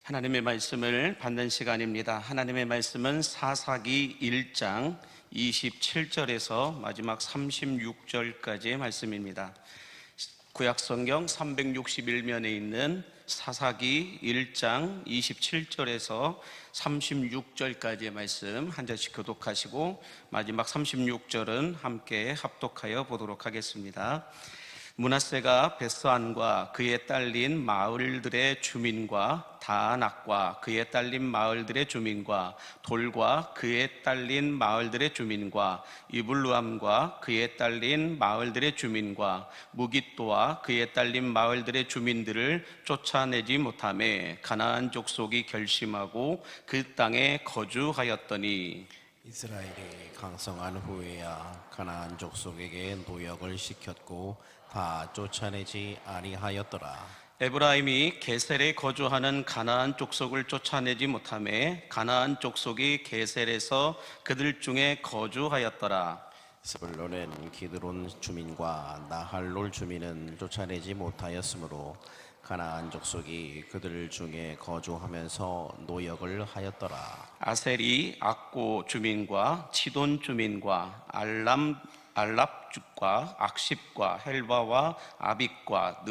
하나님의 말씀을 받는 시간입니다. 하나님의 말씀은 사사기 1장 27절에서 마지막 36절까지의 말씀입니다. 구약성경 361면에 있는 사사기 1장 27절에서 36절까지의 말씀 한 절씩 교독하시고 마지막 36절은 함께 합독하여 보도록 하겠습니다. 므낫세가 벳스안과 그에 딸린 마을들의 주민과 다낙과 그에 딸린 마을들의 주민과 돌과 그에 딸린 마을들의 주민과 이블루암과 그에 딸린 마을들의 주민과 무깃도와 그에 딸린 마을들의 주민들을 쫓아내지 못하매 가나안 족속이 결심하고 그 땅에 거주하였더니 이스라엘이 강성한 후에야 가나안 족속에게 노역을 시켰고 다 쫓아내지 아니하였더라. 에브라임이 게셀에 거주하는 가나안 족속을 쫓아내지 못하매 가나안 족속이 게셀에서 그들 중에 거주하였더라. 스불론은 기드론 주민과 나할롤 주민은 쫓아내지 못하였으므로 가나안 족속이 그들 중에 거주하면서 노역을 하였더라. 아셀이 악고 주민과 치돈 주민과 알랍죽과 악십과 헬바와 아빅과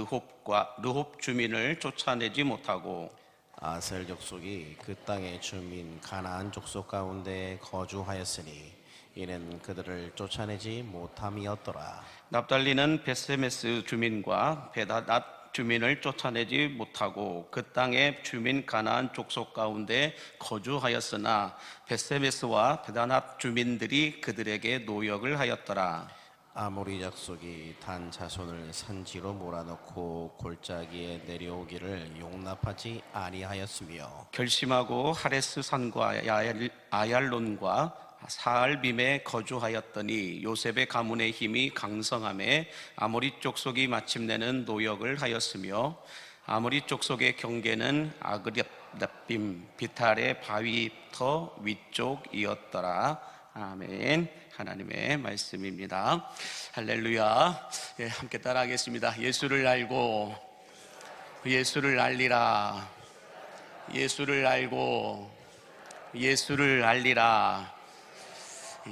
느홉 주민을 쫓아내지 못하고 아셀 족속이 그 땅의 주민 가나안 족속 가운데 거주하였으니 이는 그들을 쫓아내지 못함이었더라. 납달리는 베세메스 주민과 베다낫 주민을 쫓아내지 못하고 그 땅의 주민 가나안 족속 가운데 거주하였으나 베세메스와 베다낫 주민들이 그들에게 노역을 하였더라. 아모리 족속이 단 자손을 산지로 몰아넣고 골짜기에 내려오기를 용납하지 아니하였으며 결심하고 하레스 산과 아얄론과 사알빔에 거주하였더니 요셉의 가문의 힘이 강성함에 아모리 족속이 마침내는 노역을 하였으며 아모리 족속의 경계는 아그렙빔 비탈의 바위터 위쪽이었더라. 아멘. 하나님의 말씀입니다. 할렐루야. 함께 따라하겠습니다. 예수를 알고 예수를 알리라. 예수를 알고 예수를 알리라.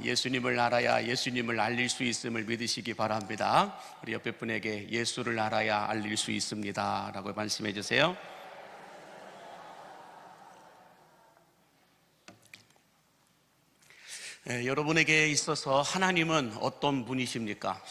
예수님을 알아야 예수님을 알릴 수 있음을 믿으시기 바랍니다. 우리 옆에 분에게 예수를 알아야 알릴 수 있습니다 라고 말씀해 주세요. 여러분에게 있어서 하나님은 어떤 분이십니까?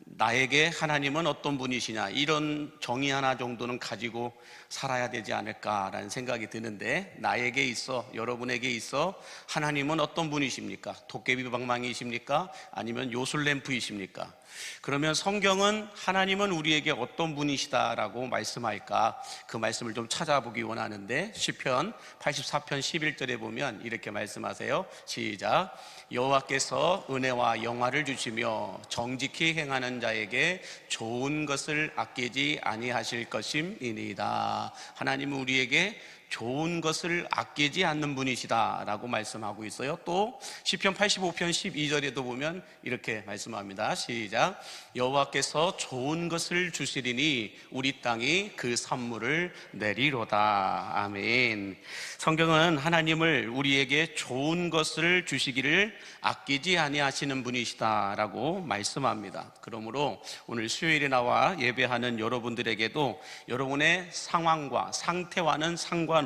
나에게 하나님은 어떤 분이시냐, 이런 정의 하나 정도는 가지고 살아야 되지 않을까라는 생각이 드는데, 나에게 있어, 여러분에게 있어 하나님은 어떤 분이십니까? 도깨비 방망이이십니까? 아니면 요술램프이십니까? 그러면 성경은 하나님은 우리에게 어떤 분이시다라고 말씀할까? 그 말씀을 좀 찾아보기 원하는데, 시편 84편 11절에 보면 이렇게 말씀하세요. 시작. 여호와께서 은혜와 영화를 주시며 정직히 행하는 자에게 좋은 것을 아끼지 아니하실 것임이니이다. 하나님은 우리에게 좋은 것을 아끼지 않는 분이시다 라고 말씀하고 있어요. 또 시편 85편 12절에도 보면 이렇게 말씀합니다. 시작. 여호와께서 좋은 것을 주시리니 우리 땅이 그 산물을 내리로다. 아멘. 성경은 하나님을 우리에게 좋은 것을 주시기를 아끼지 아니하시는 분이시다 라고 말씀합니다. 그러므로 오늘 수요일에 나와 예배하는 여러분들에게도 여러분의 상황과 상태와는 상관없이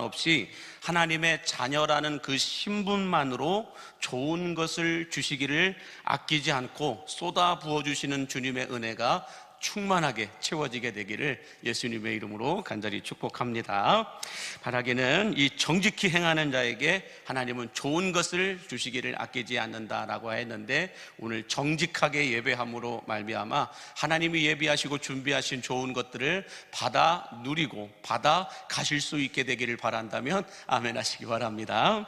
하나님의 자녀라는 그 신분만으로 좋은 것을 주시기를 아끼지 않고 쏟아 부어주시는 주님의 은혜가 충만하게 채워지게 되기를 예수님의 이름으로 간절히 축복합니다. 바라기는 이 정직히 행하는 자에게 하나님은 좋은 것을 주시기를 아끼지 않는다라고 했는데, 오늘 정직하게 예배함으로 말미암아 하나님이 예비하시고 준비하신 좋은 것들을 받아 누리고 받아 가실 수 있게 되기를 바란다면 아멘 하시기 바랍니다.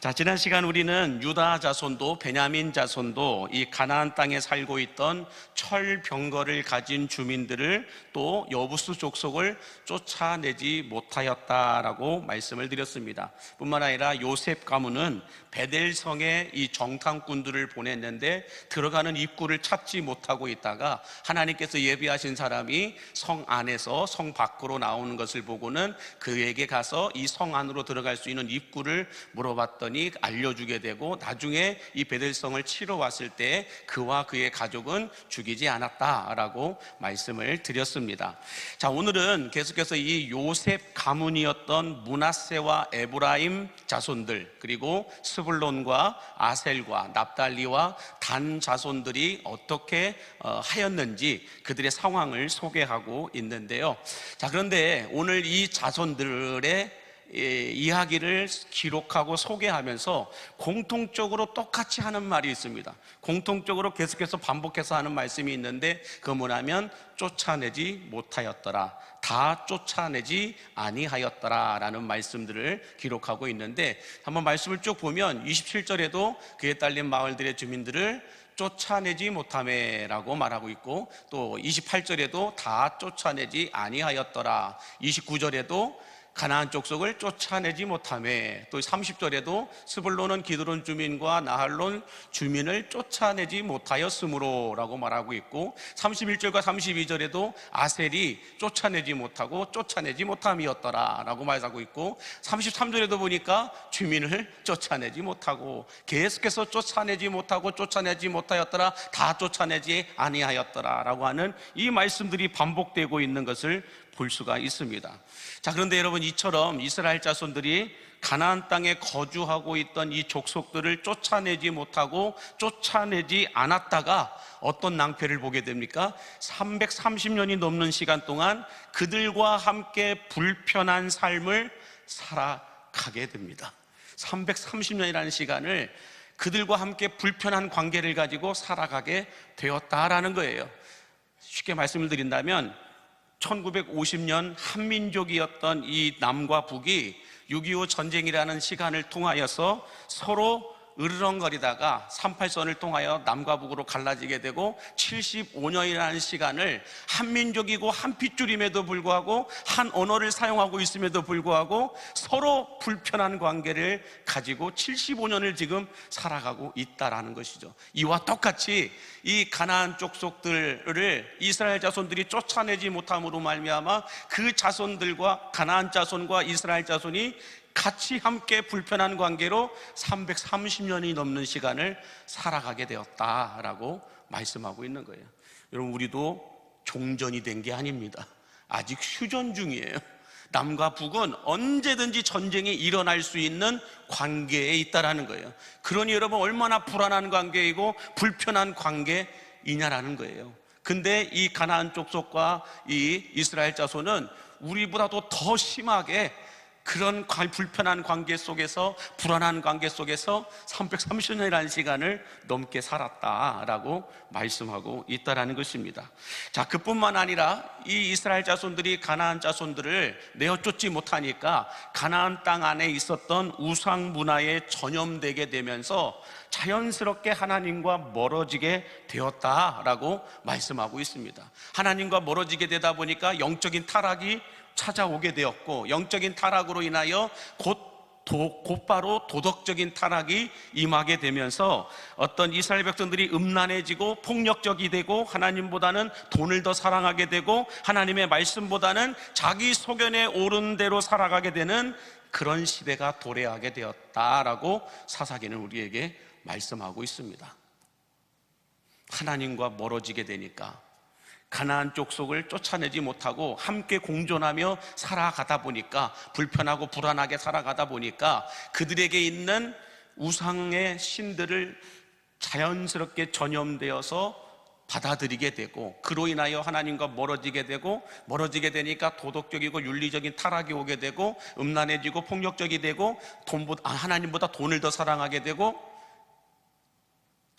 자, 지난 시간 우리는 유다 자손도 베냐민 자손도 이 가나안 땅에 살고 있던 철병거를 가진 주민들을 또 여부수 족속을 쫓아내지 못하였다라고 말씀을 드렸습니다. 뿐만 아니라 요셉 가문은 베델성에 이 정탐꾼들을 보냈는데 들어가는 입구를 찾지 못하고 있다가 하나님께서 예비하신 사람이 성 안에서 성 밖으로 나오는 것을 보고는 그에게 가서 이 성 안으로 들어갈 수 있는 입구를 물어봤더니 알려주게 되고, 나중에 이 베델성을 치러 왔을 때 그와 그의 가족은 죽이지 않았다라고 말씀을 드렸습니다. 자, 오늘은 계속해서 이 요셉 가문이었던 므낫세와 에브라임 자손들, 그리고 스불론과 아셀과 납달리와 단 자손들이 어떻게 하였는지 그들의 상황을 소개하고 있는데요. 자, 그런데 오늘 이 자손들의 이야기를 기록하고 소개하면서 공통적으로 똑같이 하는 말이 있습니다. 공통적으로 계속해서 반복해서 하는 말씀이 있는데, 그 뭐냐면 쫓아내지 못하였더라, 다 쫓아내지 아니하였더라 라는 말씀들을 기록하고 있는데, 한번 말씀을 쭉 보면 27절에도 그에 딸린 마을들의 주민들을 쫓아내지 못하매라고 말하고 있고, 또 28절에도 다 쫓아내지 아니하였더라, 29절에도 가나안 족속을 쫓아내지 못하매, 또 30절에도 스불론은 기드론 주민과 나할론 주민을 쫓아내지 못하였으므로 라고 말하고 있고, 31절과 32절에도 아셀이 쫓아내지 못하고 쫓아내지 못함이었더라 라고 말하고 있고, 33절에도 보니까 주민을 쫓아내지 못하고, 계속해서 쫓아내지 못하고 쫓아내지 못하였더라, 다 쫓아내지 아니하였더라 라고 하는 이 말씀들이 반복되고 있는 것을 볼 수가 있습니다. 자, 그런데 여러분, 이처럼 이스라엘 자손들이 가나안 땅에 거주하고 있던 이 족속들을 쫓아내지 못하고 쫓아내지 않았다가 어떤 낭패를 보게 됩니까? 330년이 넘는 시간 동안 그들과 함께 불편한 삶을 살아가게 됩니다. 330년이라는 시간을 그들과 함께 불편한 관계를 가지고 살아가게 되었다라는 거예요. 쉽게 말씀을 드린다면 1950년 한민족이었던 이 남과 북이 6.25 전쟁이라는 시간을 통하여서 서로 으르렁거리다가 38선을 통하여 남과 북으로 갈라지게 되고, 75년이라는 시간을 한민족이고 한 핏줄임에도 불구하고 한 언어를 사용하고 있음에도 불구하고 서로 불편한 관계를 가지고 75년을 지금 살아가고 있다라는 것이죠. 이와 똑같이 이 가나안 족속들을 이스라엘 자손들이 쫓아내지 못함으로 말미암아 그 자손들과 가나안 자손과 이스라엘 자손이 같이 함께 불편한 관계로 330년이 넘는 시간을 살아가게 되었다라고 말씀하고 있는 거예요. 여러분, 우리도 종전이 된 게 아닙니다. 아직 휴전 중이에요. 남과 북은 언제든지 전쟁이 일어날 수 있는 관계에 있다라는 거예요. 그러니 여러분, 얼마나 불안한 관계이고 불편한 관계이냐라는 거예요. 근데 이 가나안 족속과 이 이스라엘 자손은 우리보다도 더 심하게 그런 불편한 관계 속에서, 불안한 관계 속에서 330년이라는 시간을 넘게 살았다라고 말씀하고 있다라는 것입니다. 자, 그뿐만 아니라 이 이스라엘 자손들이 가나안 자손들을 내어쫓지 못하니까 가나안 땅 안에 있었던 우상 문화에 전염되게 되면서 자연스럽게 하나님과 멀어지게 되었다라고 말씀하고 있습니다. 하나님과 멀어지게 되다 보니까 영적인 타락이 찾아오게 되었고, 영적인 타락으로 인하여 곧바로 도덕적인 타락이 임하게 되면서 어떤 이스라엘 백성들이 음란해지고 폭력적이 되고, 하나님보다는 돈을 더 사랑하게 되고, 하나님의 말씀보다는 자기 소견에 오른 대로 살아가게 되는 그런 시대가 도래하게 되었다라고 사사기는 우리에게 말씀하고 있습니다. 하나님과 멀어지게 되니까 가나안 족속을 쫓아내지 못하고 함께 공존하며 살아가다 보니까, 불편하고 불안하게 살아가다 보니까 그들에게 있는 우상의 신들을 자연스럽게 전염되어서 받아들이게 되고, 그로 인하여 하나님과 멀어지게 되고, 멀어지게 되니까 도덕적이고 윤리적인 타락이 오게 되고, 음란해지고 폭력적이 되고, 하나님보다 돈을 더 사랑하게 되고,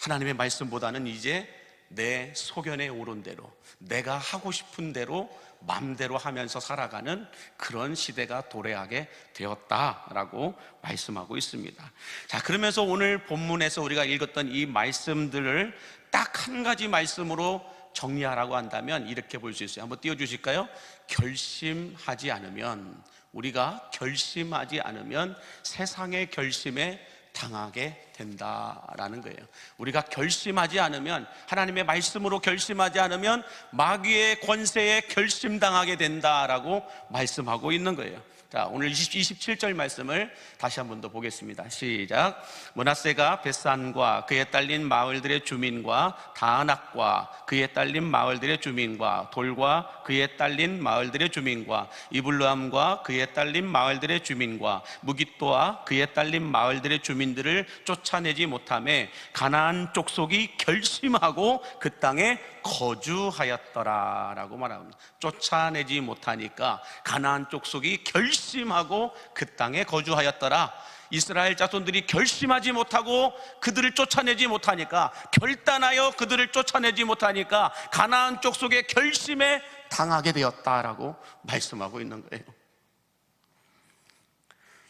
하나님의 말씀보다는 이제 내 소견에 오른 대로, 내가 하고 싶은 대로 마음대로 하면서 살아가는 그런 시대가 도래하게 되었다라고 말씀하고 있습니다. 자, 그러면서 오늘 본문에서 우리가 읽었던 이 말씀들을 딱 한 가지 말씀으로 정리하라고 한다면 이렇게 볼 수 있어요. 한번 띄워주실까요? 결심하지 않으면, 우리가 결심하지 않으면 세상의 결심에 당하게 된다라는 거예요. 우리가 결심하지 않으면, 하나님의 말씀으로 결심하지 않으면 마귀의 권세에 결심당하게 된다라고 말씀하고 있는 거예요. 자, 오늘 27절 말씀을 다시 한 번 더 보겠습니다. 시작. 므낫세가 벳산과 그에 딸린 마을들의 주민과 다낙과 그에 딸린 마을들의 주민과 돌과 그에 딸린 마을들의 주민과 이블루함과 그에 딸린 마을들의 주민과 무깃도와 그에 딸린 마을들의 주민들을 쫓아내지 못하며 가나안 족속이 결심하고 그 땅에 거주하였더라 라고 말합니다. 쫓아내지 못하니까 가나안 족속이 결심하고 그 땅에 거주하였더라. 이스라엘 자손들이 결심하지 못하고 그들을 쫓아내지 못하니까, 결단하여 그들을 쫓아내지 못하니까 가나안 족속의 결심에 당하게 되었다라고 말씀하고 있는 거예요.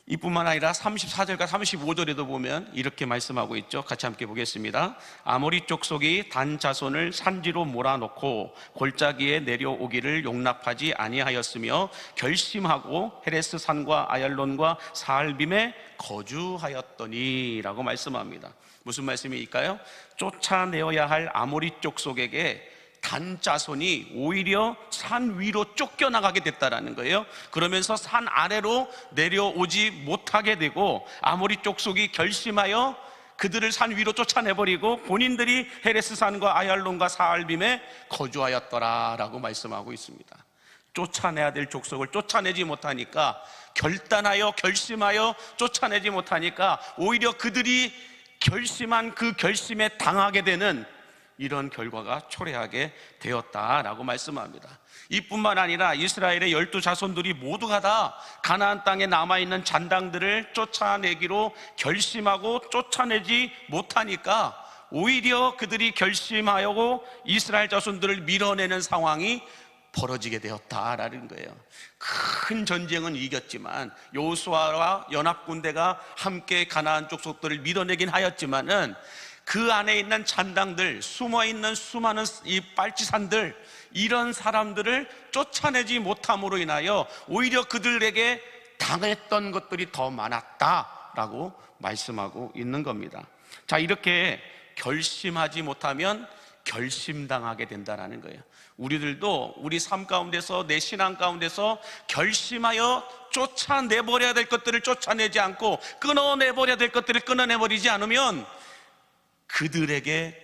이뿐만 아니라 34절과 35절에도 보면 이렇게 말씀하고 있죠. 같이 함께 보겠습니다. 아모리 족속이 단 자손을 산지로 몰아놓고 골짜기에 내려오기를 용납하지 아니하였으며 결심하고 헤레스 산과 아얄론과 사알빔에 거주하였더니 라고 말씀합니다. 무슨 말씀일까요? 쫓아내어야 할 아모리 족속에게 단 자손이 오히려 산 위로 쫓겨나가게 됐다라는 거예요. 그러면서 산 아래로 내려오지 못하게 되고 아모리 족속이 결심하여 그들을 산 위로 쫓아내버리고 본인들이 헤레스 산과 아얄론과 사알빔에 거주하였더라라고 말씀하고 있습니다. 쫓아내야 될 족속을 쫓아내지 못하니까, 결단하여 결심하여 쫓아내지 못하니까 오히려 그들이 결심한 그 결심에 당하게 되는 이런 결과가 초래하게 되었다라고 말씀합니다. 이뿐만 아니라 이스라엘의 12자손들이 모두가 다 가나안 땅에 남아있는 잔당들을 쫓아내기로 결심하고 쫓아내지 못하니까 오히려 그들이 결심하고 이스라엘 자손들을 밀어내는 상황이 벌어지게 되었다라는 거예요. 큰 전쟁은 이겼지만, 여호수아와 연합군대가 함께 가나안 족속들을 밀어내긴 하였지만은 그 안에 있는 잔당들, 숨어있는 수많은 이 빨치산들, 이런 사람들을 쫓아내지 못함으로 인하여 오히려 그들에게 당했던 것들이 더 많았다라고 말씀하고 있는 겁니다. 자, 이렇게 결심하지 못하면 결심당하게 된다는 거예요. 우리들도 우리 삶 가운데서, 내 신앙 가운데서 결심하여 쫓아내버려야 될 것들을 쫓아내지 않고 끊어내버려야 될 것들을 끊어내버리지 않으면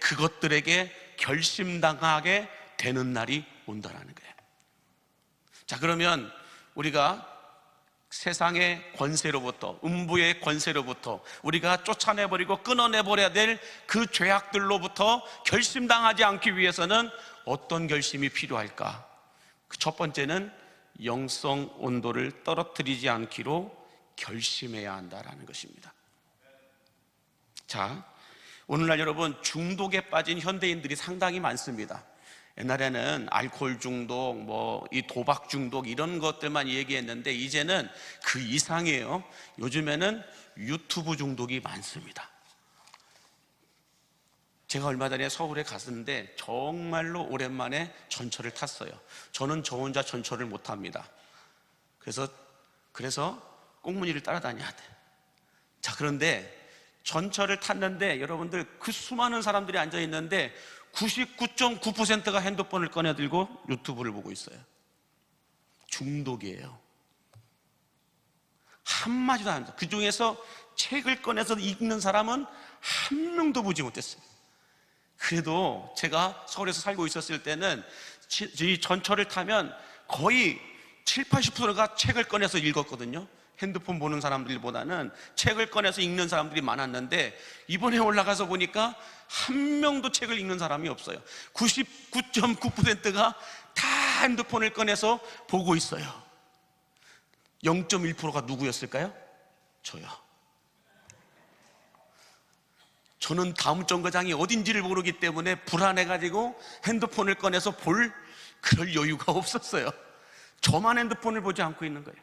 그것들에게 결심당하게 되는 날이 온다라는 거예요. 자, 그러면 우리가 세상의 권세로부터, 음부의 권세로부터 우리가 쫓아내버리고 끊어내버려야 될 그 죄악들로부터 결심당하지 않기 위해서는 어떤 결심이 필요할까? 그 첫 번째는 영성 온도를 떨어뜨리지 않기로 결심해야 한다라는 것입니다. 자, 오늘날 여러분, 중독에 빠진 현대인들이 상당히 많습니다. 옛날에는 알코올 중독, 이 도박 중독 이런 것들만 얘기했는데 이제는 그 이상이에요. 요즘에는 유튜브 중독이 많습니다. 제가 얼마 전에 서울에 갔는데 정말로 오랜만에 전철을 탔어요. 저는 저 혼자 전철을 못 탑니다. 그래서 꽁무니를 따라다녀야 돼. 자, 그런데 전철을 탔는데 여러분들, 그 수많은 사람들이 앉아 있는데 99.9%가 핸드폰을 꺼내 들고 유튜브를 보고 있어요. 중독이에요. 한마디도 안 합니다. 그 중에서 책을 꺼내서 읽는 사람은 한 명도 보지 못했어요. 그래도 제가 서울에서 살고 있었을 때는 이 전철을 타면 거의 70-80%가 책을 꺼내서 읽었거든요. 핸드폰 보는 사람들보다는 책을 꺼내서 읽는 사람들이 많았는데 이번에 올라가서 보니까 한 명도 책을 읽는 사람이 없어요. 99.9%가 다 핸드폰을 꺼내서 보고 있어요. 0.1%가 누구였을까요? 저요. 저는 다음 정거장이 어딘지를 모르기 때문에 불안해가지고 핸드폰을 꺼내서 볼 그럴 여유가 없었어요. 저만 핸드폰을 보지 않고 있는 거예요.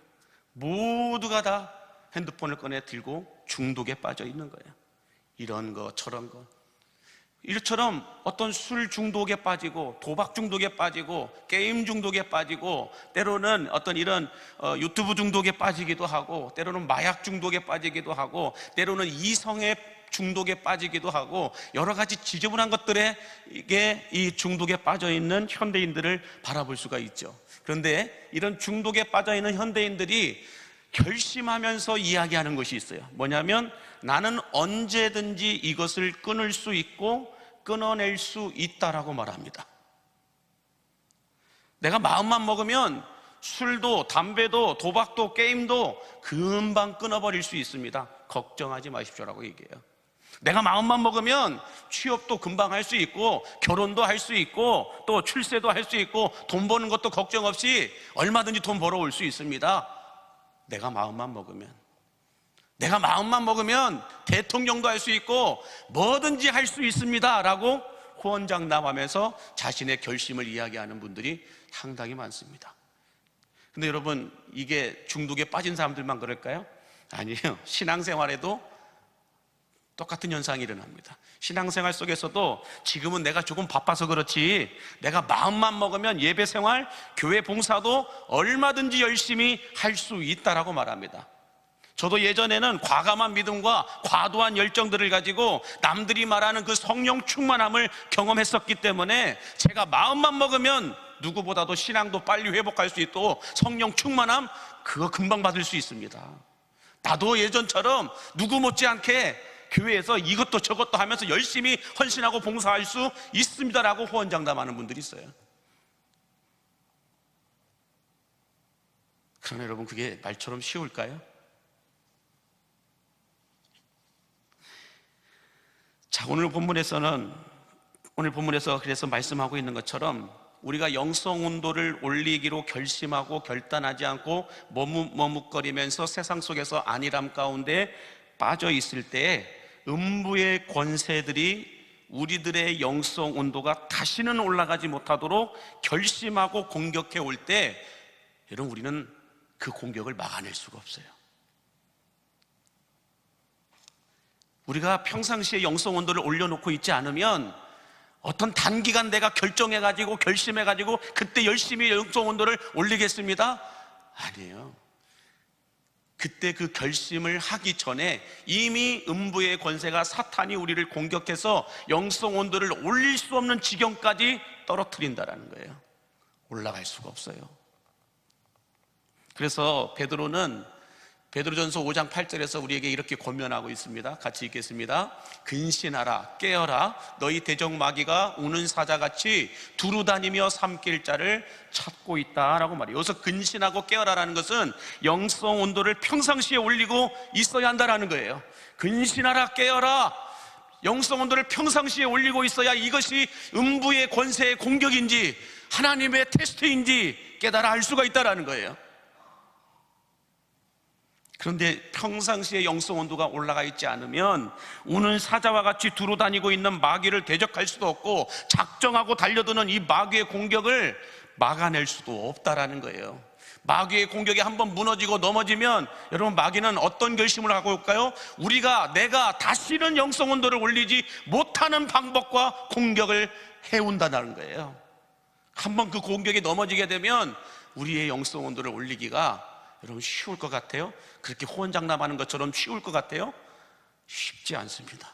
모두가 다 핸드폰을 꺼내 들고 중독에 빠져 있는 거예요. 이런 거 저런 거, 이처럼 어떤 술 중독에 빠지고 도박 중독에 빠지고 게임 중독에 빠지고 때로는 어떤 이런 유튜브 중독에 빠지기도 하고 때로는 마약 중독에 빠지기도 하고 때로는 이성의 중독에 빠지기도 하고 여러 가지 지저분한 것들에 이게 이 중독에 빠져 있는 현대인들을 바라볼 수가 있죠. 그런데 이런 중독에 빠져 있는 현대인들이 결심하면서 이야기하는 것이 있어요. 뭐냐면 나는 언제든지 이것을 끊을 수 있고 끊어낼 수 있다라고 말합니다. 내가 마음만 먹으면 술도 담배도 도박도 게임도 금방 끊어버릴 수 있습니다. 걱정하지 마십시오라고 얘기해요. 내가 마음만 먹으면 취업도 금방 할 수 있고 결혼도 할 수 있고 또 출세도 할 수 있고 돈 버는 것도 걱정 없이 얼마든지 돈 벌어올 수 있습니다. 내가 마음만 먹으면, 내가 마음만 먹으면 대통령도 할 수 있고 뭐든지 할 수 있습니다 라고 호언장담하면서 자신의 결심을 이야기하는 분들이 상당히 많습니다. 근데 여러분, 이게 중독에 빠진 사람들만 그럴까요? 아니에요. 신앙생활에도 똑같은 현상이 일어납니다. 신앙생활 속에서도 지금은 내가 조금 바빠서 그렇지 내가 마음만 먹으면 예배생활, 교회 봉사도 얼마든지 열심히 할 수 있다라고 말합니다. 저도 예전에는 과감한 믿음과 과도한 열정들을 가지고 남들이 말하는 그 성령 충만함을 경험했었기 때문에 제가 마음만 먹으면 누구보다도 신앙도 빨리 회복할 수 있고 성령 충만함 그거 금방 받을 수 있습니다. 나도 예전처럼 누구 못지않게 교회에서 이것도 저것도 하면서 열심히 헌신하고 봉사할 수 있습니다라고 호언장담하는 분들이 있어요. 그러나 여러분, 그게 말처럼 쉬울까요? 자, 오늘 본문에서 그래서 말씀하고 있는 것처럼 우리가 영성 온도를 올리기로 결심하고 결단하지 않고 머뭇거리면서 세상 속에서 안일함 가운데 빠져 있을 때에 음부의 권세들이 우리들의 영성 온도가 다시는 올라가지 못하도록 결심하고 공격해 올 때, 여러분, 우리는 그 공격을 막아낼 수가 없어요. 우리가 평상시에 영성 온도를 올려놓고 있지 않으면 어떤 단기간 내가 결정해가지고 결심해가지고 그때 열심히 영성 온도를 올리겠습니다? 아니에요. 그때 그 결심을 하기 전에 이미 음부의 권세가 사탄이 우리를 공격해서 영성 온도를 올릴 수 없는 지경까지 떨어뜨린다는 거예요. 올라갈 수가 없어요. 그래서 베드로전서 5장 8절에서 우리에게 이렇게 권면하고 있습니다. 같이 읽겠습니다. 근신하라, 깨어라. 너희 대적 마귀가 우는 사자같이 두루다니며 삼킬 자를 찾고 있다라고 말해요. 여기서 근신하고 깨어라라는 것은 영성 온도를 평상시에 올리고 있어야 한다라는 거예요. 근신하라, 깨어라. 영성 온도를 평상시에 올리고 있어야 이것이 음부의 권세의 공격인지 하나님의 테스트인지 깨달아 알 수가 있다라는 거예요. 그런데 평상시에 영성 온도가 올라가 있지 않으면 우는 사자와 같이 두루다니고 있는 마귀를 대적할 수도 없고 작정하고 달려드는 이 마귀의 공격을 막아낼 수도 없다라는 거예요. 마귀의 공격이 한번 무너지고 넘어지면 여러분, 마귀는 어떤 결심을 하고 올까요? 내가 다시는 영성 온도를 올리지 못하는 방법과 공격을 해온다는 거예요. 한번 그 공격에 넘어지게 되면 우리의 영성 온도를 올리기가 여러분 쉬울 것 같아요? 그렇게 호언장담하는 것처럼 쉬울 것 같아요? 쉽지 않습니다.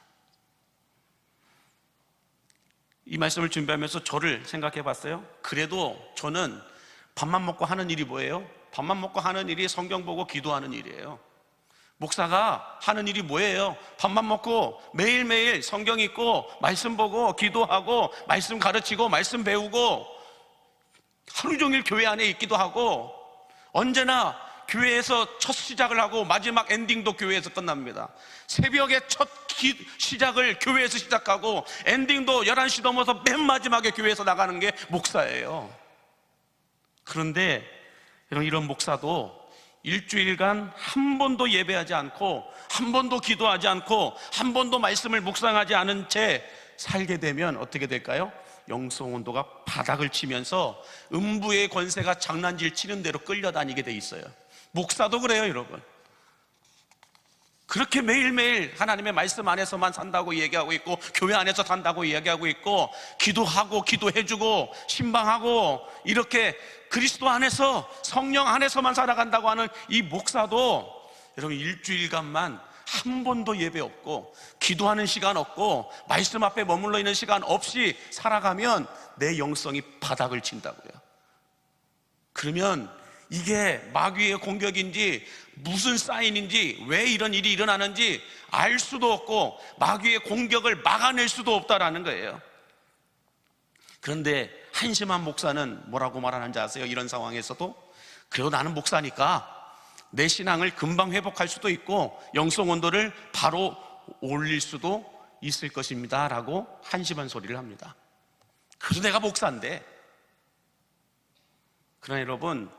이 말씀을 준비하면서 저를 생각해 봤어요. 그래도 저는 밥만 먹고 하는 일이 뭐예요? 밥만 먹고 하는 일이 성경 보고 기도하는 일이에요. 목사가 하는 일이 뭐예요? 밥만 먹고 매일매일 성경 읽고 말씀 보고 기도하고 말씀 가르치고 말씀 배우고 하루 종일 교회 안에 있기도 하고 언제나 교회에서 첫 시작을 하고 마지막 엔딩도 교회에서 끝납니다. 새벽에 첫 시작을 교회에서 시작하고 엔딩도 11시 넘어서 맨 마지막에 교회에서 나가는 게 목사예요. 그런데 이런 목사도 일주일간 한 번도 예배하지 않고 한 번도 기도하지 않고 한 번도 말씀을 묵상하지 않은 채 살게 되면 어떻게 될까요? 영성 온도가 바닥을 치면서 음부의 권세가 장난질 치는 대로 끌려다니게 돼 있어요. 목사도 그래요, 여러분. 그렇게 매일매일 하나님의 말씀 안에서만 산다고 얘기하고 있고, 교회 안에서 산다고 이야기하고 있고, 기도하고 기도해주고 신방하고 이렇게 그리스도 안에서 성령 안에서만 살아간다고 하는 이 목사도 여러분 일주일간만 한 번도 예배 없고 기도하는 시간 없고 말씀 앞에 머물러 있는 시간 없이 살아가면 내 영성이 바닥을 친다고요. 그러면 이게 마귀의 공격인지 무슨 사인인지 왜 이런 일이 일어나는지 알 수도 없고 마귀의 공격을 막아낼 수도 없다라는 거예요. 그런데 한심한 목사는 뭐라고 말하는지 아세요? 이런 상황에서도 그래도 나는 목사니까 내 신앙을 금방 회복할 수도 있고 영성 온도를 바로 올릴 수도 있을 것입니다 라고 한심한 소리를 합니다. 그래도 내가 목사인데. 그러나 여러분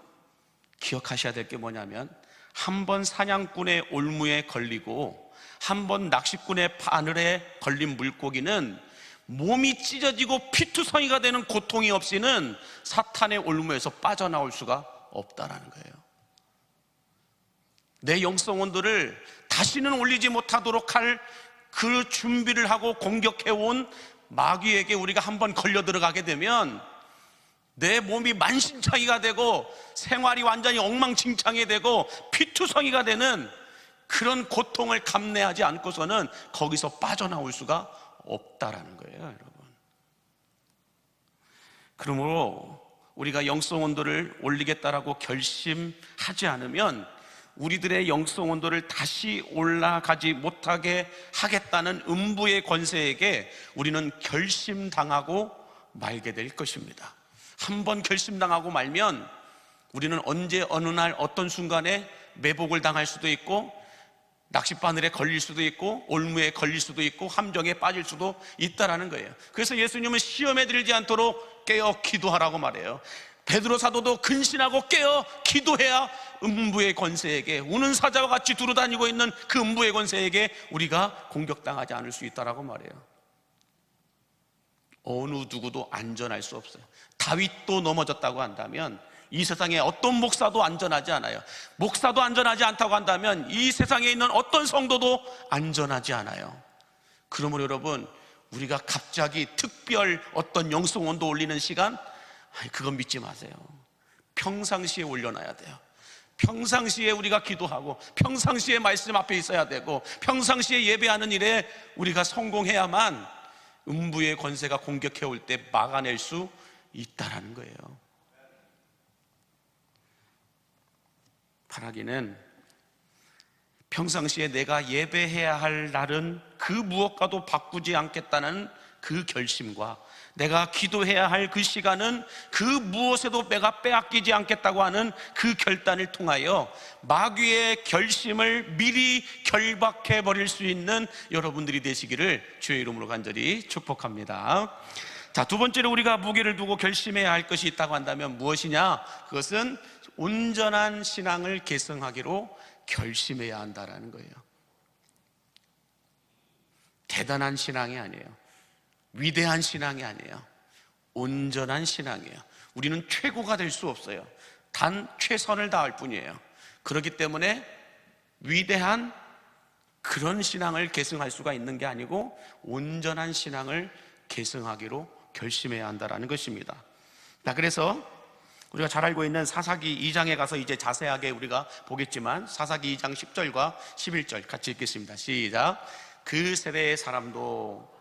기억하셔야 될 게 뭐냐면, 한 번 사냥꾼의 올무에 걸리고 한 번 낚시꾼의 바늘에 걸린 물고기는 몸이 찢어지고 피투성이가 되는 고통이 없이는 사탄의 올무에서 빠져나올 수가 없다라는 거예요. 내 영성 온도를 다시는 올리지 못하도록 할 그 준비를 하고 공격해온 마귀에게 우리가 한번 걸려 들어가게 되면 내 몸이 만신창이가 되고 생활이 완전히 엉망진창이 되고 피투성이가 되는 그런 고통을 감내하지 않고서는 거기서 빠져나올 수가 없다라는 거예요, 여러분. 그러므로 우리가 영성 온도를 올리겠다라고 결심하지 않으면 우리들의 영성 온도를 다시 올라가지 못하게 하겠다는 음부의 권세에게 우리는 결심당하고 말게 될 것입니다. 한번 결심당하고 말면 우리는 언제 어느 날 어떤 순간에 매복을 당할 수도 있고 낚싯바늘에 걸릴 수도 있고 올무에 걸릴 수도 있고 함정에 빠질 수도 있다라는 거예요. 그래서 예수님은 시험에 들지 않도록 깨어 기도하라고 말해요. 베드로 사도도 근신하고 깨어 기도해야 음부의 권세에게, 우는 사자와 같이 두루다니고 있는 그 음부의 권세에게 우리가 공격당하지 않을 수 있다라고 말해요. 어느 누구도 안전할 수 없어요. 다윗도 넘어졌다고 한다면 이 세상에 어떤 목사도 안전하지 않아요. 목사도 안전하지 않다고 한다면 이 세상에 있는 어떤 성도도 안전하지 않아요. 그러므로 여러분, 우리가 갑자기 특별 어떤 영성 온도 올리는 시간, 그건 믿지 마세요. 평상시에 올려놔야 돼요. 평상시에 우리가 기도하고 평상시에 말씀 앞에 있어야 되고 평상시에 예배하는 일에 우리가 성공해야만 음부의 권세가 공격해 올 때 막아낼 수 있다라는 거예요. 바라기는 평상시에 내가 예배해야 할 날은 그 무엇과도 바꾸지 않겠다는 그 결심과 내가 기도해야 할 그 시간은 그 무엇에도 내가 빼앗기지 않겠다고 하는 그 결단을 통하여 마귀의 결심을 미리 결박해 버릴 수 있는 여러분들이 되시기를 주의 이름으로 간절히 축복합니다. 자, 두 번째로 우리가 무게를 두고 결심해야 할 것이 있다고 한다면 무엇이냐? 그것은 온전한 신앙을 계승하기로 결심해야 한다는 거예요. 대단한 신앙이 아니에요. 위대한 신앙이 아니에요. 온전한 신앙이에요. 우리는 최고가 될 수 없어요. 단 최선을 다할 뿐이에요. 그렇기 때문에 위대한 그런 신앙을 계승할 수가 있는 게 아니고 온전한 신앙을 계승하기로 결심해야 한다는 것입니다. 자, 그래서 우리가 잘 알고 있는 사사기 2장에 가서 이제 자세하게 우리가 보겠지만 사사기 2장 10절과 11절 같이 읽겠습니다. 시작. 그 세대의 사람도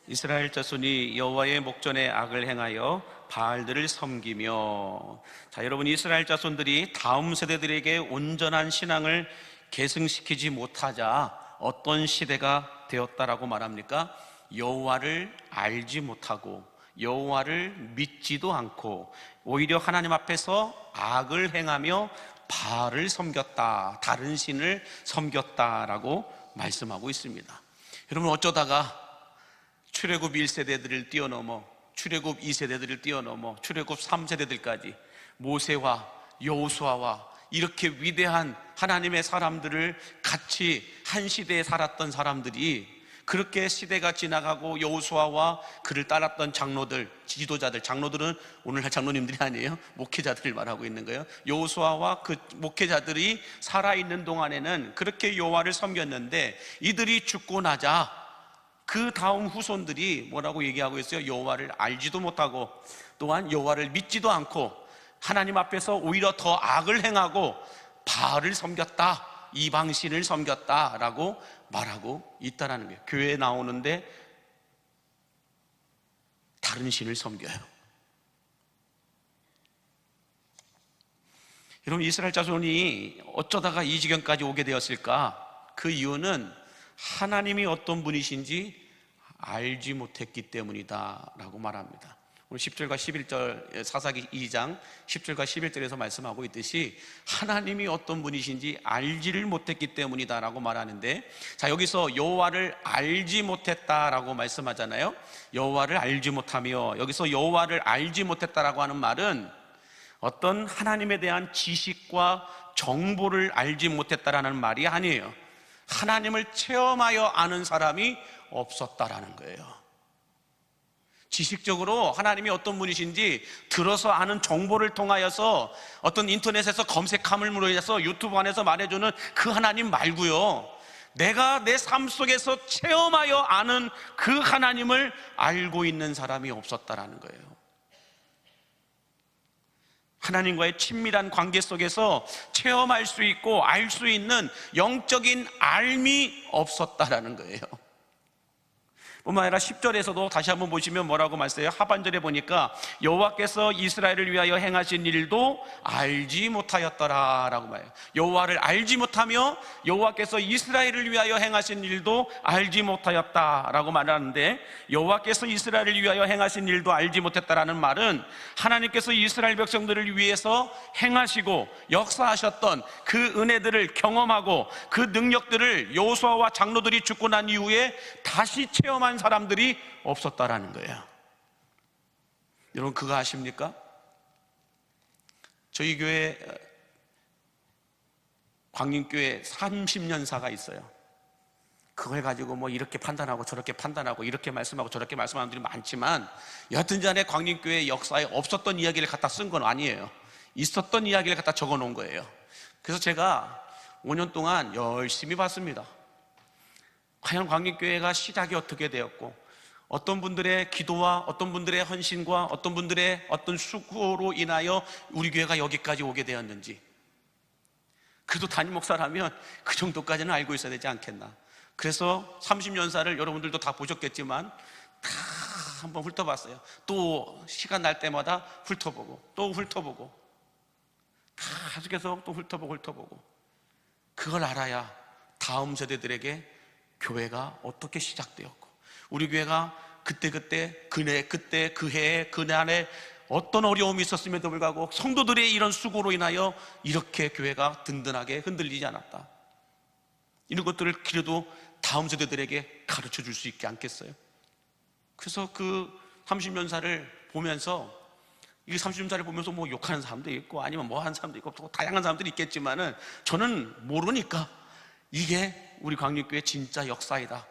이스라엘 자손이 여호와의 목전에 악을 행하여 바알들을 섬기며. 자, 여러분, 이스라엘 자손들이 다음 세대들에게 온전한 신앙을 계승시키지 못하자 어떤 시대가 되었다라고 말합니까? 여호와를 알지 못하고 여호와를 믿지도 않고 오히려 하나님 앞에서 악을 행하며 바알을 섬겼다, 다른 신을 섬겼다라고 말씀하고 있습니다. 여러분, 어쩌다가 출애굽 1세대들을 뛰어넘어 출애굽 2세대들을 뛰어넘어 출애굽 3세대들까지 모세와 여호수아와 이렇게 위대한 하나님의 사람들을 같이 한 시대에 살았던 사람들이, 그렇게 시대가 지나가고 여호수아와 그를 따랐던 장로들, 지도자들, 장로들은 오늘날 장로님들이 아니에요, 목회자들을 말하고 있는 거예요. 여호수아와 그 목회자들이 살아있는 동안에는 그렇게 여호와를 섬겼는데, 이들이 죽고 나자 그 다음 후손들이 뭐라고 얘기하고 있어요? 여호와를 알지도 못하고 또한 여호와를 믿지도 않고 하나님 앞에서 오히려 더 악을 행하고 바알을 섬겼다, 이방신을 섬겼다라고 말하고 있다라는 거예요. 교회에 나오는데 다른 신을 섬겨요. 여러분, 이스라엘 자손이 어쩌다가 이 지경까지 오게 되었을까? 그 이유는 하나님이 어떤 분이신지 알지 못했기 때문이다 라고 말합니다. 오늘 10절과 11절, 사사기 2장 10절과 11절에서 말씀하고 있듯이 하나님이 어떤 분이신지 알지를 못했기 때문이다 라고 말하는데, 자, 여기서 여호와를 알지 못했다라고 말씀하잖아요. 여호와를 알지 못하며, 여기서 여호와를 알지 못했다라고 하는 말은 어떤 하나님에 대한 지식과 정보를 알지 못했다라는 말이 아니에요. 하나님을 체험하여 아는 사람이 없었다라는 거예요. 지식적으로 하나님이 어떤 분이신지 들어서 아는 정보를 통하여서 어떤 인터넷에서 검색함으로 인해서 유튜브 안에서 말해주는 그 하나님 말고요, 내가 내 삶 속에서 체험하여 아는 그 하나님을 알고 있는 사람이 없었다라는 거예요. 하나님과의 친밀한 관계 속에서 체험할 수 있고 알 수 있는 영적인 알미 없었다라는 거예요. 뿐만 아니라 10절에서도 다시 한번 보시면 뭐라고 말씀해요? 하반절에 보니까 여호와께서 이스라엘을 위하여 행하신 일도 알지 못하였더라 라고 말해요. 여호와를 알지 못하며 여호와께서 이스라엘을 위하여 행하신 일도 알지 못하였다 라고 말하는데, 여호와께서 이스라엘을 위하여 행하신 일도 알지 못했다라는 말은 하나님께서 이스라엘 백성들을 위해서 행하시고 역사하셨던 그 은혜들을 경험하고 그 능력들을 여호수아와 장로들이 죽고 난 이후에 다시 체험한 사람들이 없었다라는 거예요. 여러분, 그거 아십니까? 저희 교회 광림교회 30년사가 있어요. 그걸 가지고 뭐 이렇게 판단하고 저렇게 판단하고 이렇게 말씀하고 저렇게 말씀하는 분들이 많지만, 여하튼 전에 광림교회 역사에 없었던 이야기를 갖다 쓴 건 아니에요. 있었던 이야기를 갖다 적어 놓은 거예요. 그래서 제가 5년 동안 열심히 봤습니다. 과연 광림교회가 시작이 어떻게 되었고, 어떤 분들의 기도와 어떤 분들의 헌신과 어떤 분들의 어떤 수고로 인하여 우리 교회가 여기까지 오게 되었는지. 그래도 담임 목사라면 그 정도까지는 알고 있어야 되지 않겠나. 그래서 30년사를 여러분들도 다 보셨겠지만 다 한번 훑어봤어요. 또 시간 날 때마다 훑어보고 또 훑어보고, 다 계속 또 훑어보고 그걸 알아야 다음 세대들에게 교회가 어떻게 시작되었고, 우리 교회가 그때 그 해에 그 날에 어떤 어려움이 있었음에도 불구하고 성도들의 이런 수고로 인하여 이렇게 교회가 든든하게 흔들리지 않았다, 이런 것들을 그래도 다음 세대들에게 가르쳐 줄 수 있지 않겠어요? 그래서 그 30년사를 보면서, 이 30년사를 보면서 뭐 욕하는 사람도 있고 아니면 뭐 하는 사람도 있고 또 다양한 사람들이 있겠지만은, 저는 모르니까 이게 우리 광림교회 진짜 역사이다,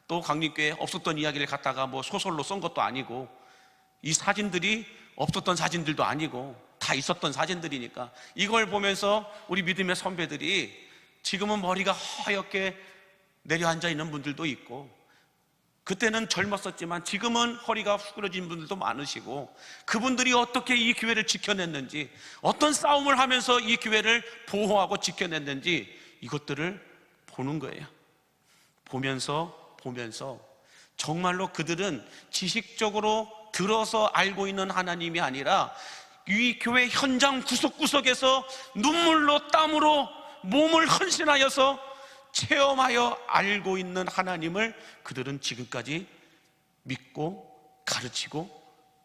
또 광림교회에 없었던 이야기를 갖다가 뭐 소설로 쓴 것도 아니고, 이 사진들이 없었던 사진들도 아니고 다 있었던 사진들이니까, 이걸 보면서 우리 믿음의 선배들이 지금은 머리가 하얗게 내려앉아 있는 분들도 있고, 그때는 젊었었지만 지금은 허리가 후그러진 분들도 많으시고, 그분들이 어떻게 이 교회를 지켜냈는지, 어떤 싸움을 하면서 이 교회를 보호하고 지켜냈는지, 이것들을 보는 거예요. 보면서 정말로 그들은 지식적으로 들어서 알고 있는 하나님이 아니라 이 교회 현장 구석구석에서 눈물로 땀으로 몸을 헌신하여서 체험하여 알고 있는 하나님을 그들은 지금까지 믿고 가르치고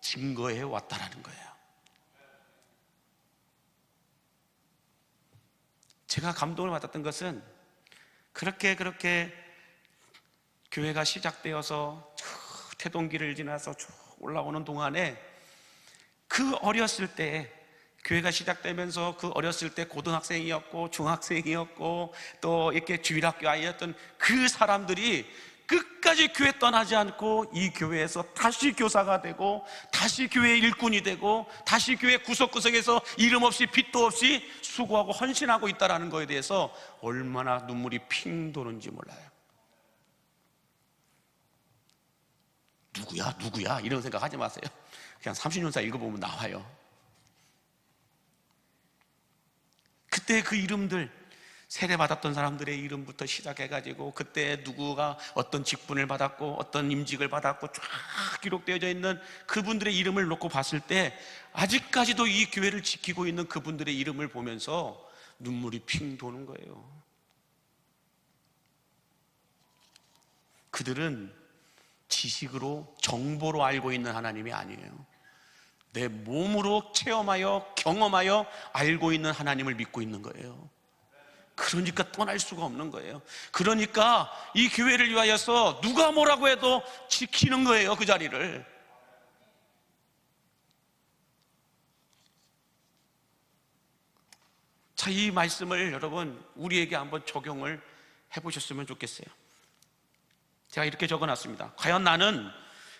증거해 왔다라는 거예요. 제가 감동을 받았던 것은 그렇게 교회가 시작되어서 태동기를 지나서 쭉 올라오는 동안에 그 어렸을 때, 교회가 시작되면서 그 어렸을 때 고등학생이었고 중학생이었고 또 이렇게 주일학교 아이였던 그 사람들이 끝까지 교회 떠나지 않고 이 교회에서 다시 교사가 되고 다시 교회 일꾼이 되고 다시 교회 구석구석에서 이름 없이 빚도 없이 수고하고 헌신하고 있다는 거에 대해서 얼마나 눈물이 핑 도는지 몰라요. 누구야 이런 생각 하지 마세요. 그냥 30년사 읽어보면 나와요. 그때 그 이름들, 세례받았던 사람들의 이름부터 시작해가지고 그때 누구가 어떤 직분을 받았고 어떤 임직을 받았고 쫙 기록되어져 있는 그분들의 이름을 놓고 봤을 때 아직까지도 이 교회를 지키고 있는 그분들의 이름을 보면서 눈물이 핑 도는 거예요. 그들은 지식으로, 정보로 알고 있는 하나님이 아니에요. 내 몸으로 체험하여 경험하여 알고 있는 하나님을 믿고 있는 거예요. 그러니까 떠날 수가 없는 거예요. 그러니까 이 교회를 위하여서 누가 뭐라고 해도 지키는 거예요, 그 자리를. 자, 이 말씀을 여러분 우리에게 한번 적용을 해보셨으면 좋겠어요. 제가 이렇게 적어놨습니다. 과연 나는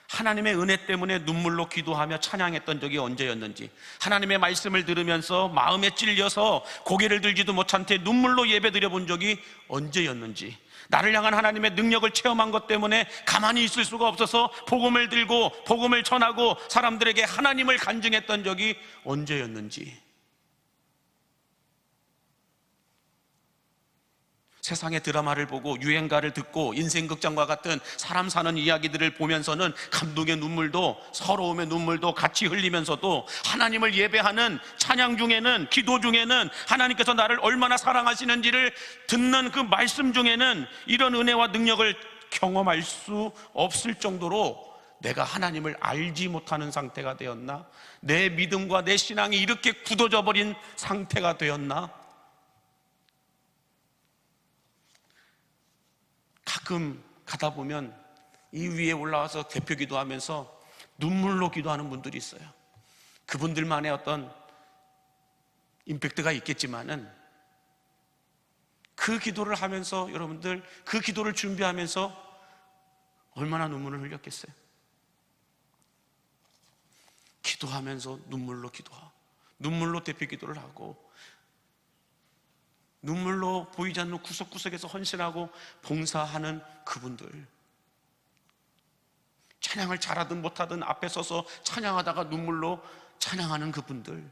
하나님의 은혜 때문에 눈물로 기도하며 찬양했던 적이 언제였는지, 하나님의 말씀을 들으면서 마음에 찔려서 고개를 들지도 못한 채 눈물로 예배드려 본 적이 언제였는지, 나를 향한 하나님의 능력을 체험한 것 때문에 가만히 있을 수가 없어서 복음을 들고 복음을 전하고 사람들에게 하나님을 간증했던 적이 언제였는지, 세상의 드라마를 보고 유행가를 듣고 인생극장과 같은 사람 사는 이야기들을 보면서는 감동의 눈물도 서러움의 눈물도 같이 흘리면서도 하나님을 예배하는 찬양 중에는, 기도 중에는 하나님께서 나를 얼마나 사랑하시는지를 듣는 그 말씀 중에는 이런 은혜와 능력을 경험할 수 없을 정도로 내가 하나님을 알지 못하는 상태가 되었나? 내 믿음과 내 신앙이 이렇게 굳어져 버린 상태가 되었나? 가끔 가다 보면 이 위에 올라와서 대표 기도하면서 눈물로 기도하는 분들이 있어요. 그분들만의 어떤 임팩트가 있겠지만은 그 기도를 하면서, 여러분들 그 기도를 준비하면서 얼마나 눈물을 흘렸겠어요. 기도하면서 눈물로 기도하고 눈물로 대표 기도를 하고 눈물로 보이지 않는 구석구석에서 헌신하고 봉사하는 그분들, 찬양을 잘하든 못하든 앞에 서서 찬양하다가 눈물로 찬양하는 그분들,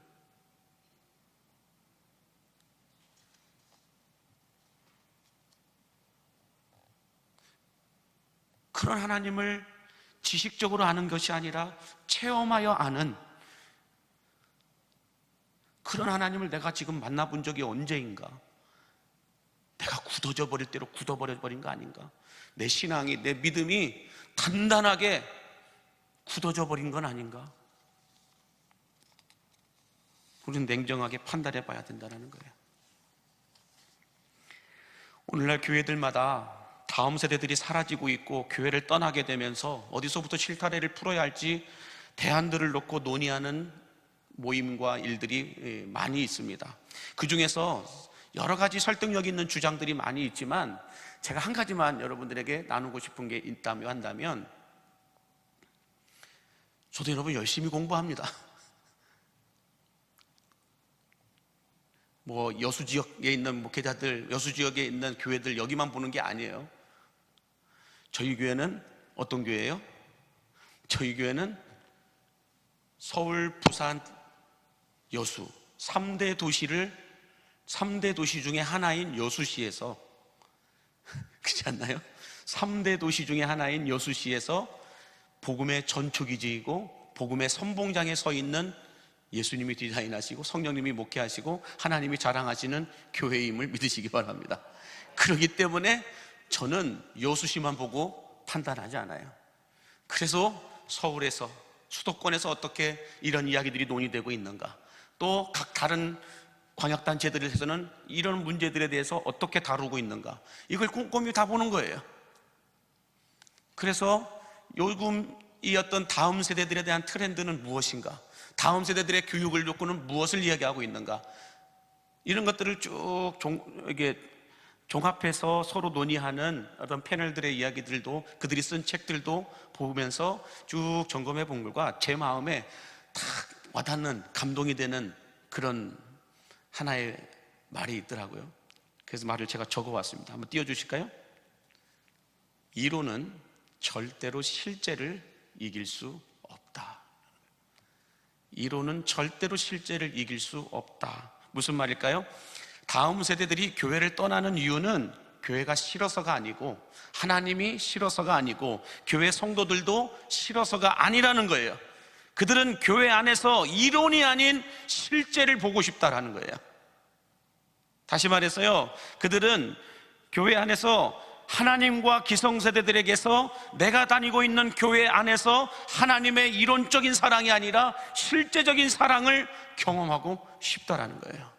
그런 하나님을 지식적으로 아는 것이 아니라 체험하여 아는 그런 하나님을 내가 지금 만나본 적이 언제인가? 내가 굳어져 버릴 대로 굳어버려 버린 거 아닌가? 내 신앙이, 내 믿음이 단단하게 굳어져 버린 건 아닌가? 우리는 냉정하게 판단해 봐야 된다는 거예요. 오늘날 교회들마다 다음 세대들이 사라지고 있고 교회를 떠나게 되면서 어디서부터 실타래를 풀어야 할지 대안들을 놓고 논의하는 모임과 일들이 많이 있습니다. 그 중에서 여러 가지 설득력 있는 주장들이 많이 있지만 제가 한 가지만 여러분들에게 나누고 싶은 게 있다면 한다면, 저도 여러분 열심히 공부합니다. 뭐 여수 지역에 있는 목회자들, 여수 지역에 있는 교회들 여기만 보는 게 아니에요. 저희 교회는 어떤 교회예요? 저희 교회는 서울, 부산, 여수 3대 도시 중에 하나인 여수시에서 그렇지 않나요? 3대 도시 중에 하나인 여수시에서 복음의 전초기지이고 복음의 선봉장에 서 있는 예수님이 디자인하시고 성령님이 목회하시고 하나님이 자랑하시는 교회임을 믿으시기 바랍니다. 그렇기 때문에 저는 여수시만 보고 판단하지 않아요. 그래서 서울에서, 수도권에서 어떻게 이런 이야기들이 논의되고 있는가, 또 각 다른 광역단체들에서는 이런 문제들에 대해서 어떻게 다루고 있는가, 이걸 꼼꼼히 다 보는 거예요. 그래서 요즘 이 어떤 다음 세대들에 대한 트렌드는 무엇인가? 다음 세대들의 교육을 놓고는 무엇을 이야기하고 있는가? 이런 것들을 쭉 이게 종합해서 서로 논의하는 어떤 패널들의 이야기들도, 그들이 쓴 책들도 보면서 쭉 점검해 본 결과 제 마음에 딱 와닿는, 감동이 되는 그런 하나의 말이 있더라고요. 그래서 말을 제가 적어 왔습니다. 한번 띄워주실까요? 이론은 절대로 실제를 이길 수 없다. 이론은 절대로 실제를 이길 수 없다. 무슨 말일까요? 다음 세대들이 교회를 떠나는 이유는 교회가 싫어서가 아니고, 하나님이 싫어서가 아니고, 교회 성도들도 싫어서가 아니라는 거예요. 그들은 교회 안에서 이론이 아닌 실제를 보고 싶다라는 거예요. 다시 말해서요, 그들은 교회 안에서 하나님과 기성세대들에게서 내가 다니고 있는 교회 안에서 하나님의 이론적인 사랑이 아니라 실제적인 사랑을 경험하고 싶다라는 거예요.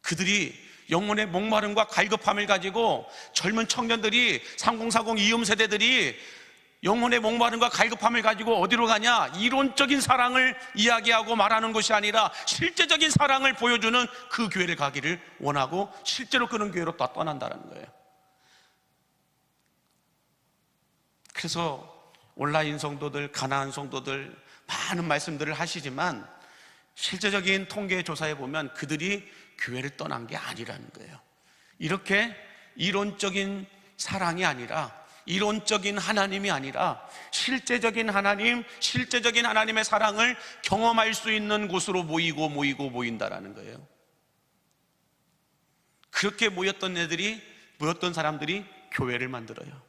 그들이 영혼의 목마름과 갈급함을 가지고, 젊은 청년들이, 3040 이음 세대들이 영혼의 목마름과 갈급함을 가지고 어디로 가냐? 이론적인 사랑을 이야기하고 말하는 것이 아니라 실제적인 사랑을 보여주는 그 교회를 가기를 원하고, 실제로 그런 교회로 또 떠난다는 거예요. 그래서 온라인 성도들, 가나안 성도들 많은 말씀들을 하시지만 실제적인 통계 조사에 보면 그들이 교회를 떠난 게 아니라는 거예요. 이렇게 이론적인 사랑이 아니라, 이론적인 하나님이 아니라 실제적인 하나님, 실제적인 하나님의 사랑을 경험할 수 있는 곳으로 모인다라는 거예요. 그렇게 모였던 사람들이 교회를 만들어요.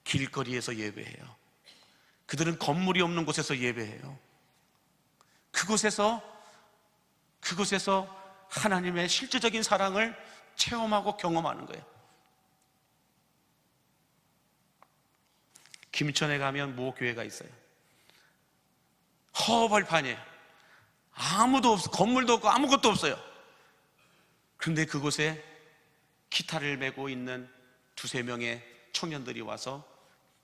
길거리에서 예배해요. 그들은 건물이 없는 곳에서 예배해요. 그곳에서 하나님의 실제적인 사랑을 체험하고 경험하는 거예요. 김천에 가면 모 교회가 있어요. 허벌판이에요. 아무도 없어, 건물도 없고 아무것도 없어요. 그런데 그곳에 기타를 메고 있는 2-3명의 청년들이 와서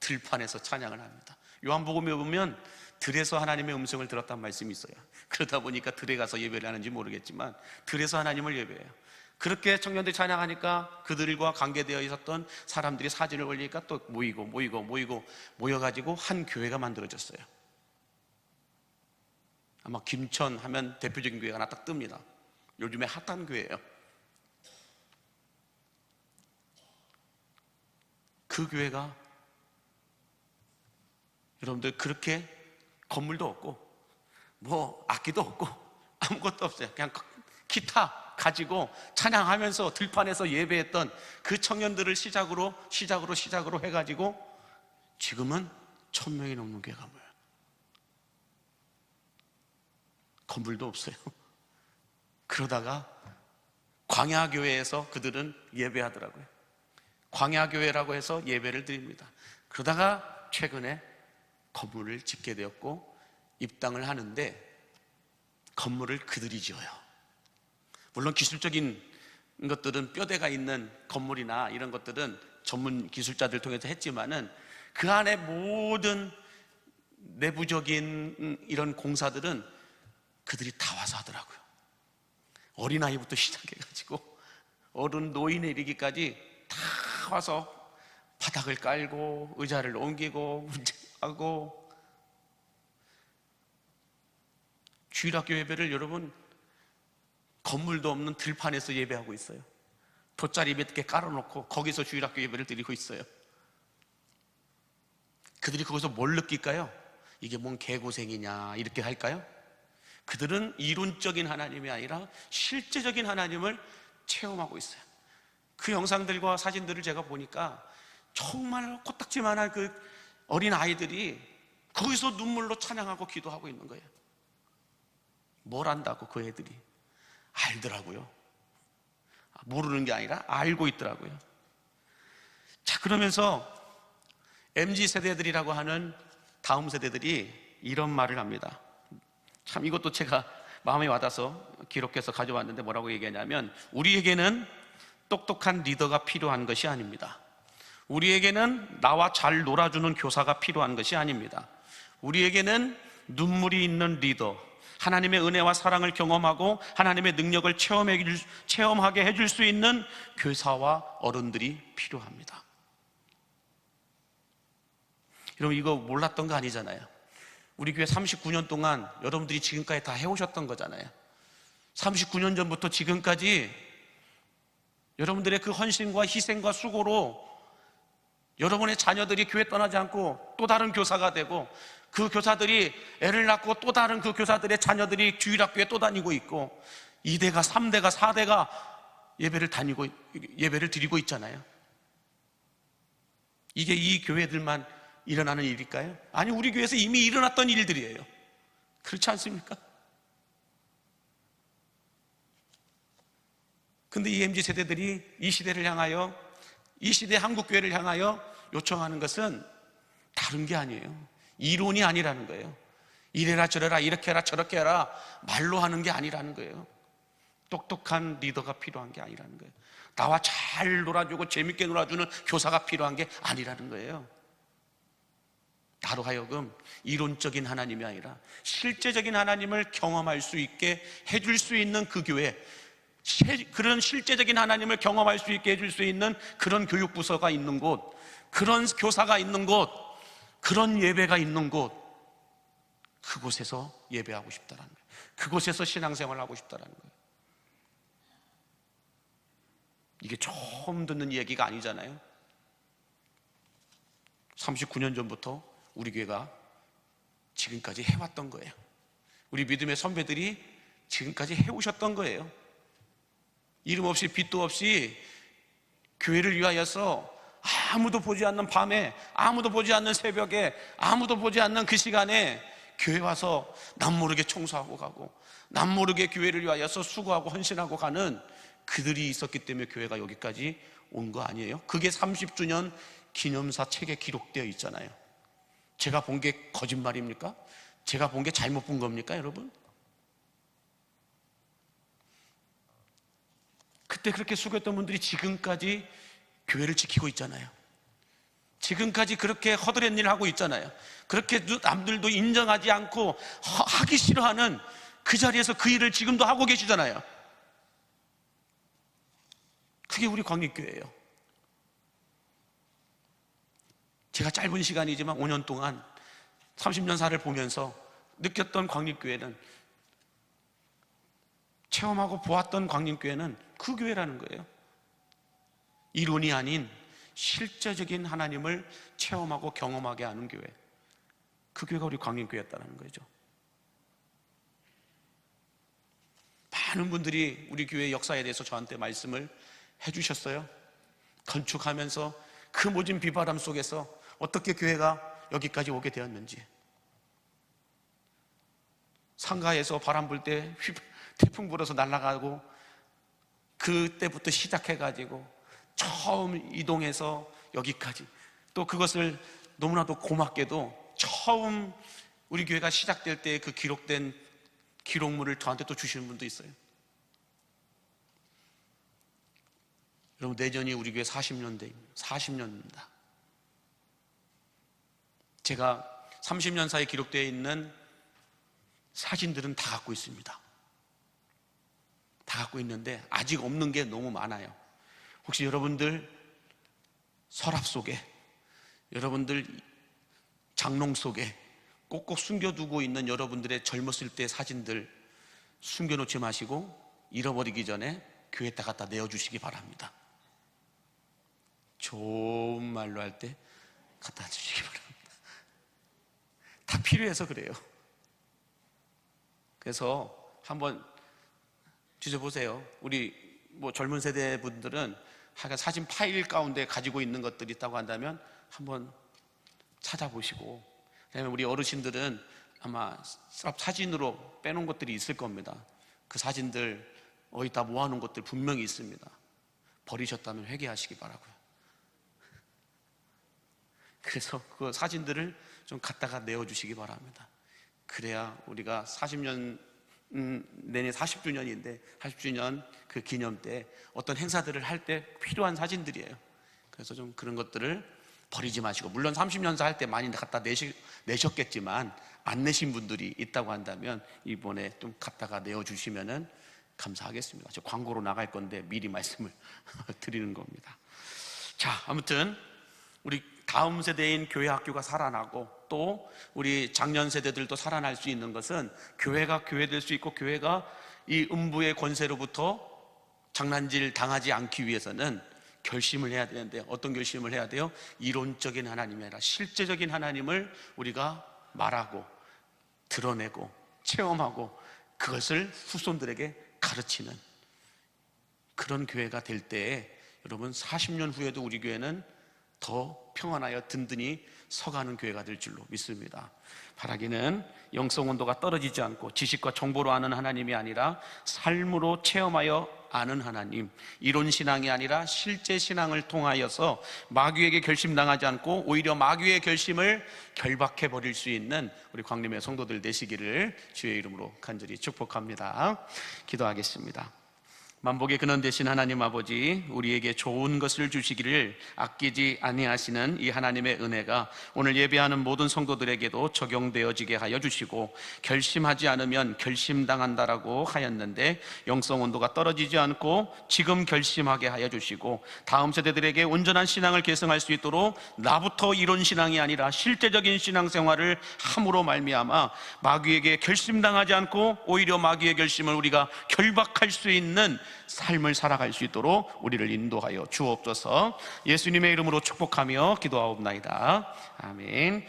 들판에서 찬양을 합니다. 요한복음에 보면 들에서 하나님의 음성을 들었다는 말씀이 있어요. 그러다 보니까 들에 가서 예배를 하는지 모르겠지만 들에서 하나님을 예배해요. 그렇게 청년들이 찬양하니까 그들과 관계되어 있었던 사람들이 사진을 올리니까 또 모여가지고 한 교회가 만들어졌어요. 아마 김천 하면 대표적인 교회가 하나 딱 뜹니다. 요즘에 핫한 교회예요. 그 교회가 여러분들 그렇게 건물도 없고 악기도 없고 아무것도 없어요. 그냥 기타 가지고 찬양하면서 들판에서 예배했던 그 청년들을 시작으로 해가지고 지금은 1000명이 넘는 교회가 모여요. 건물도 없어요. 그러다가 광야교회에서 그들은 예배하더라고요. 광야교회라고 해서 예배를 드립니다. 그러다가 최근에 건물을 짓게 되었고 입당을 하는데 건물을 그들이 지어요. 물론 기술적인 것들은 뼈대가 있는 건물이나 이런 것들은 전문 기술자들 통해서 했지만은 그 안에 모든 내부적인 이런 공사들은 그들이 다 와서 하더라고요. 어린아이부터 시작해가지고 어른 노인에 이르기까지 다 와서 바닥을 깔고 의자를 옮기고 하고, 주일학교 예배를 여러분 건물도 없는 들판에서 예배하고 있어요. 돗자리 몇 개 깔아놓고 거기서 주일학교 예배를 드리고 있어요. 그들이 거기서 뭘 느낄까요? 이게 뭔 개고생이냐 이렇게 할까요? 그들은 이론적인 하나님이 아니라 실제적인 하나님을 체험하고 있어요. 그 영상들과 사진들을 제가 보니까 정말 코딱지만한 그 어린 아이들이 거기서 눈물로 찬양하고 기도하고 있는 거예요. 뭘 안다고 그 애들이 알더라고요. 모르는 게 아니라 알고 있더라고요. 자, 그러면서 MZ세대들이라고 하는 다음 세대들이 이런 말을 합니다. 참 이것도 제가 마음에 와닿아서 기록해서 가져왔는데 뭐라고 얘기하냐면, 우리에게는 똑똑한 리더가 필요한 것이 아닙니다. 우리에게는 나와 잘 놀아주는 교사가 필요한 것이 아닙니다. 우리에게는 눈물이 있는 리더, 하나님의 은혜와 사랑을 경험하고 하나님의 능력을 체험하게 해줄 수 있는 교사와 어른들이 필요합니다. 여러분, 이거 몰랐던 거 아니잖아요. 우리 교회 39년 동안 여러분들이 지금까지 다 해오셨던 거잖아요. 39년 전부터 지금까지 여러분들의 그 헌신과 희생과 수고로 여러분의 자녀들이 교회 떠나지 않고 또 다른 교사가 되고, 그 교사들이 애를 낳고 또 다른 그 교사들의 자녀들이 주일학교에 또 다니고 있고, 2대가 3대가 4대가 예배를 드리고 있잖아요. 이게 이 교회들만 일어나는 일일까요? 아니, 우리 교회에서 이미 일어났던 일들이에요. 그렇지 않습니까? 근데 이 MZ 세대들이 이 시대를 향하여, 이 시대 한국교회를 향하여 요청하는 것은 다른 게 아니에요. 이론이 아니라는 거예요. 이래라 저래라 이렇게 해라 저렇게 해라 말로 하는 게 아니라는 거예요. 똑똑한 리더가 필요한 게 아니라는 거예요. 나와 잘 놀아주고 재밌게 놀아주는 교사가 필요한 게 아니라는 거예요. 나로 하여금 이론적인 하나님이 아니라 실제적인 하나님을 경험할 수 있게 해줄 수 있는 그 교회, 그런 실제적인 하나님을 경험할 수 있게 해줄 수 있는 그런 교육부서가 있는 곳, 그런 교사가 있는 곳, 그런 예배가 있는 곳, 그곳에서 예배하고 싶다라는 거예요. 그곳에서 신앙생활을 하고 싶다라는 거예요. 이게 처음 듣는 얘기가 아니잖아요. 39년 전부터 우리 교회가 지금까지 해왔던 거예요. 우리 믿음의 선배들이 지금까지 해오셨던 거예요. 이름 없이 빛도 없이 교회를 위하여서 아무도 보지 않는 밤에, 아무도 보지 않는 새벽에, 아무도 보지 않는 그 시간에 교회 와서 남모르게 청소하고 가고, 남모르게 교회를 위하여서 수고하고 헌신하고 가는 그들이 있었기 때문에 교회가 여기까지 온 거 아니에요? 그게 30주년 기념사 책에 기록되어 있잖아요. 제가 본 게 거짓말입니까? 제가 본 게 잘못 본 겁니까, 여러분? 그때 그렇게 수고했던 분들이 지금까지 교회를 지키고 있잖아요. 지금까지 그렇게 허드렛 일을 하고 있잖아요. 그렇게 남들도 인정하지 않고 하기 싫어하는 그 자리에서 그 일을 지금도 하고 계시잖아요. 그게 우리 광립교회예요. 제가 짧은 시간이지만 5년 동안 30년 사를 보면서 느꼈던 광립교회는, 체험하고 보았던 광립교회는 그 교회라는 거예요. 이론이 아닌 실제적인 하나님을 체험하고 경험하게 하는 교회, 그 교회가 우리 광림교회였다는 거죠. 많은 분들이 우리 교회 역사에 대해서 저한테 말씀을 해주셨어요. 건축하면서 그 모진 비바람 속에서 어떻게 교회가 여기까지 오게 되었는지, 상가에서 바람 불 때 태풍 불어서 날아가고, 그때부터 시작해가지고 처음 이동해서 여기까지, 또 그것을 너무나도 고맙게도 처음 우리 교회가 시작될 때 그 기록된 기록물을 저한테 또 주시는 분도 있어요. 여러분, 내년이 우리 교회 40년입니다. 제가 30년 사이에 기록되어 있는 사진들은 다 갖고 있습니다. 다 갖고 있는데 아직 없는 게 너무 많아요. 혹시 여러분들 서랍 속에, 여러분들 장롱 속에 꼭꼭 숨겨두고 있는 여러분들의 젊었을 때 사진들 숨겨놓지 마시고 잃어버리기 전에 교회에다 갖다 내어주시기 바랍니다. 좋은 말로 할 때 갖다 주시기 바랍니다. 다 필요해서 그래요. 그래서 한번 뒤져보세요. 우리 젊은 세대 분들은 하여간 사진 파일 가운데 가지고 있는 것들이 있다고 한다면 한번 찾아보시고, 그다음에 우리 어르신들은 아마 사진으로 빼놓은 것들이 있을 겁니다. 그 사진들 어디다 모아놓은 것들 분명히 있습니다. 버리셨다면 회개하시기 바라고요. 그래서 그 사진들을 좀 갖다가 내어주시기 바랍니다. 그래야 우리가 40년, 내년 40주년인데 40주년 그 기념 때 어떤 행사들을 할 때 필요한 사진들이에요. 그래서 좀 그런 것들을 버리지 마시고, 물론 30년사 할 때 많이 갖다 내셨겠지만 안 내신 분들이 있다고 한다면 이번에 좀 갖다가 내어주시면은 감사하겠습니다. 저 광고로 나갈 건데 미리 말씀을 드리는 겁니다. 자, 아무튼 우리 다음 세대인 교회 학교가 살아나고 또 우리 작년 세대들도 살아날 수 있는 것은 교회가 교회될 수 있고, 교회가 이 음부의 권세로부터 장난질 당하지 않기 위해서는 결심을 해야 되는데, 어떤 결심을 해야 돼요? 이론적인 하나님이 아니라 실제적인 하나님을 우리가 말하고 드러내고 체험하고 그것을 후손들에게 가르치는 그런 교회가 될 때에 여러분 40년 후에도 우리 교회는 더 평안하여 든든히 서가는 교회가 될 줄로 믿습니다. 바라기는 영성 온도가 떨어지지 않고 지식과 정보로 아는 하나님이 아니라 삶으로 체험하여 아는 하나님, 이론 신앙이 아니라 실제 신앙을 통하여서 마귀에게 결심당하지 않고 오히려 마귀의 결심을 결박해 버릴 수 있는 우리 광림의 성도들 되시기를 주의 이름으로 간절히 축복합니다. 기도하겠습니다. 만복의 근원 되신 하나님 아버지, 우리에게 좋은 것을 주시기를 아끼지 아니하시는 이 하나님의 은혜가 오늘 예배하는 모든 성도들에게도 적용되어지게 하여 주시고, 결심하지 않으면 결심당한다라고 하였는데 영성 온도가 떨어지지 않고 지금 결심하게 하여 주시고, 다음 세대들에게 온전한 신앙을 계승할 수 있도록 나부터 이론 신앙이 아니라 실제적인 신앙생활을 함으로 말미암아 마귀에게 결심당하지 않고 오히려 마귀의 결심을 우리가 결박할 수 있는 삶을 살아갈 수 있도록 우리를 인도하여 주옵소서. 예수님의 이름으로 축복하며 기도하옵나이다. 아멘.